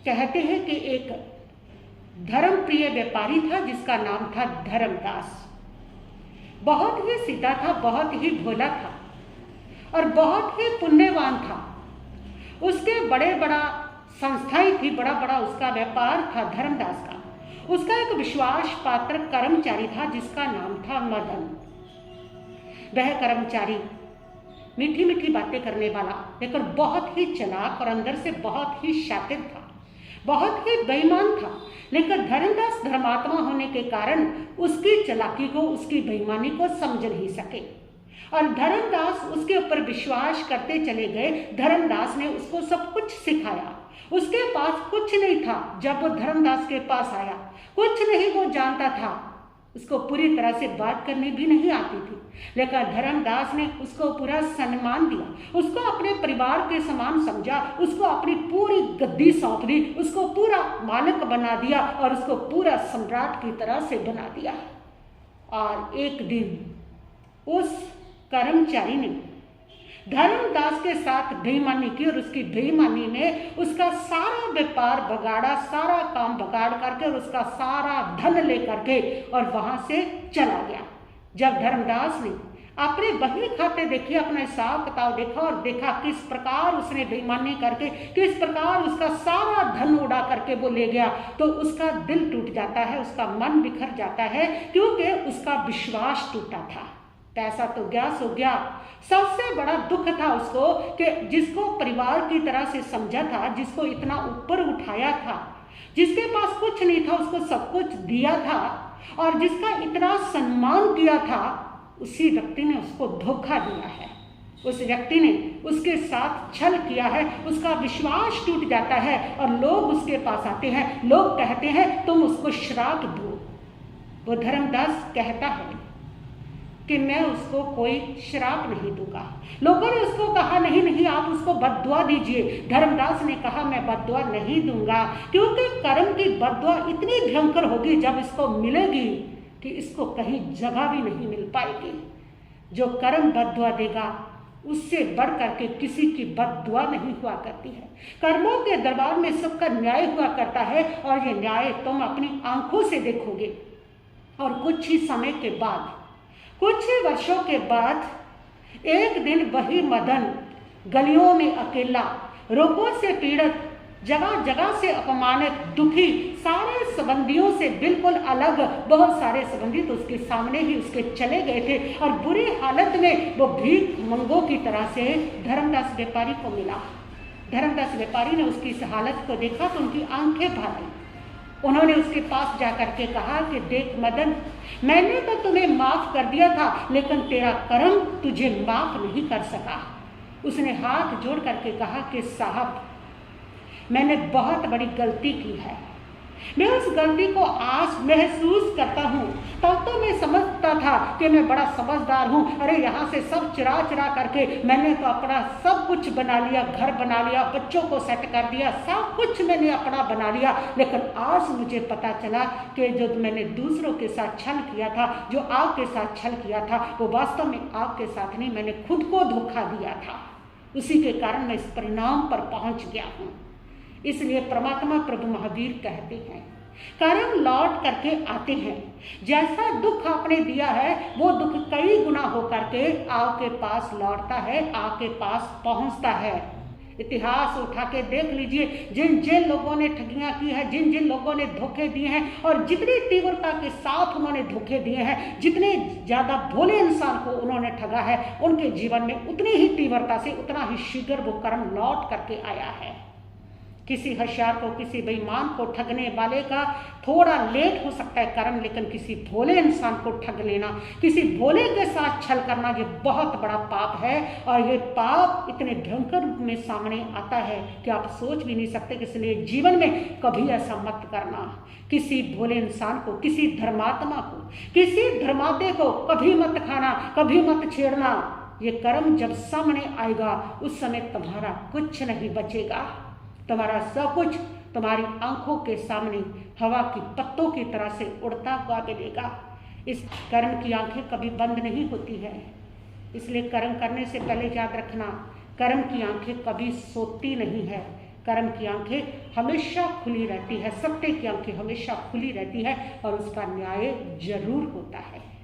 कहते हैं कि एक धर्म प्रिय व्यापारी था जिसका नाम था धर्मदास। बहुत ही सीधा था, बहुत ही भोला था और बहुत ही पुण्यवान था। उसके बड़े बड़ा संस्थाएं थी, बड़ा बड़ा उसका व्यापार था धर्मदास का। उसका एक विश्वास पात्र कर्मचारी था जिसका नाम था मदन। वह कर्मचारी मीठी मीठी बातें करने वाला, लेकिन बहुत ही चालाक और अंदर से बहुत ही शातिर था, बहुत ही बेईमान था। लेकिन धर्मदास धर्मात्मा होने के कारण उसकी चालाकी को, उसकी बेईमानी को समझ नहीं सके और धर्मदास उसके ऊपर विश्वास करते चले गए। धर्मदास ने उसको सब कुछ सिखाया। उसके पास कुछ नहीं था जब वो धर्मदास के पास आया, कुछ नहीं वो जानता था, उसको पूरी तरह से बात करनी भी नहीं आती थी, लेकिन धर्मदास ने उसको पूरा सम्मान दिया, उसको अपने परिवार के समान समझा, उसको अपनी पूरी गद्दी सौंप दी, उसको पूरा मालिक बना दिया और उसको पूरा सम्राट की तरह से बना दिया। और एक दिन उस कर्मचारी ने धर्मदास के साथ बेईमानी की और उसकी बेईमानी ने उसका सारा व्यापार बगाड़ा, सारा काम बगाड़ करके और उसका सारा धन ले करके और वहां से चला गया। जब धर्मदास ने अपने बही खाते देखे, अपना हिसाब किताब देखा और देखा किस प्रकार उसने बेईमानी करके, किस प्रकार उसका सारा धन उड़ा करके वो ले गया, तो उसका दिल टूट जाता है, उसका मन बिखर जाता है, क्योंकि उसका विश्वास टूटा था। पैसा तो गया सो गया। सबसे बड़ा दुख था उसको कि जिसको परिवार की तरह से समझा था, जिसको इतना ऊपर उठाया था, जिसके पास कुछ नहीं था उसको सब कुछ दिया था और जिसका इतना सम्मान किया था, उसी व्यक्ति ने उसको धोखा दिया है। उस व्यक्ति ने उसके साथ छल किया है, उसका विश्वास टूट जाता है और लोग उसके पास आते हैं, लोग कहते हैं तुम उसको श्राप दो। वो धर्मदास कहता है कि मैं उसको कोई श्राप नहीं दूंगा। लोगों ने उसको कहा नहीं नहीं आप उसको बद्दुआ दीजिए। धर्मदास ने कहा मैं बद्दुआ नहीं दूंगा, क्योंकि कर्म की बद्दुआ इतनी भयंकर होगी जब इसको मिलेगी कि इसको कहीं जगह भी नहीं मिल पाएगी। जो कर्म बद्दुआ देगा उससे बढ़ करके किसी की बद्दुआ नहीं हुआ करती है। कर्मों के दरबार में सबका न्याय हुआ करता है और ये न्याय तुम अपनी आंखों से देखोगे। और कुछ ही समय के बाद, कुछ ही वर्षों के बाद एक दिन वही मदन गलियों में अकेला, रोगों से पीड़ित, जगह जगह से अपमानित, दुखी, सारे संबंधियों से बिल्कुल अलग, बहुत सारे संबंधी तो उसके सामने ही उसके चले गए थे और बुरी हालत में वो भीख मंगों की तरह से धर्मदास व्यापारी को मिला। धर्मदास व्यापारी ने उसकी इस हालत को देखा तो उनकी आंखें भर आई। उन्होंने उसके पास जाकर के कहा कि देख मदन, मैंने तो तुम्हें माफ कर दिया था, लेकिन तेरा कर्म तुझे माफ नहीं कर सका। उसने हाथ जोड़ करके कहा कि साहब, मैंने बहुत बड़ी गलती की है। मैं उस गलती को आज महसूस करता हूँ। तब तो मैं समझता था कि मैं बड़ा समझदार हूँ, अरे यहाँ से सब चुरा चुरा करके मैंने तो अपना सब कुछ बना लिया, घर बना लिया, बच्चों को सेट कर दिया, सब कुछ मैंने अपना बना लिया। लेकिन आज मुझे पता चला कि जो मैंने दूसरों के साथ छल किया था, जो आपके साथ छल किया था, वो वास्तव में आपके साथ नहीं, मैंने खुद को धोखा दिया था। उसी के कारण मैं इस परिणाम पर पहुँच गया हूँ। इसलिए परमात्मा प्रभु महावीर कहते हैं कर्म लौट करके आते हैं। जैसा दुख आपने दिया है वो दुख कई गुना होकर के आपके पास लौटता है, आपके पास पहुंचता है। इतिहास उठा के देख लीजिए, जिन जिन लोगों ने ठगियां की है, जिन जिन लोगों ने धोखे दिए हैं और जितनी तीव्रता के साथ उन्होंने धोखे दिए हैं, जितने ज़्यादा भोले इंसान को उन्होंने ठगा है, उनके जीवन में उतनी ही तीव्रता से, उतना ही शीघ्र वो कर्म लौट करके आया है। किसी होशियार को, किसी बेईमान को ठगने वाले का थोड़ा लेट हो सकता है कर्म, लेकिन किसी भोले इंसान को ठग लेना, किसी भोले के साथ छल करना, ये बहुत बड़ा पाप है। और ये पाप इतने भयंकर रूप में सामने आता है कि आप सोच भी नहीं सकते। इसलिए जीवन में कभी ऐसा मत करना। किसी भोले इंसान को, किसी धर्मात्मा को, किसी धर्मादे को कभी मत खाना, कभी मत छेड़ना। ये कर्म जब सामने आएगा उस समय तुम्हारा कुछ नहीं बचेगा। तुम्हारा सब कुछ तुम्हारी आंखों के सामने हवा की पत्तों की तरह से उड़ता हुआ मिलेगा। इस कर्म की आंखें कभी बंद नहीं होती है, इसलिए कर्म करने से पहले याद रखना, कर्म की आंखें कभी सोती नहीं है, कर्म की आंखें हमेशा खुली रहती है, सत्य की आंखें हमेशा खुली रहती है और उसका न्याय जरूर होता है।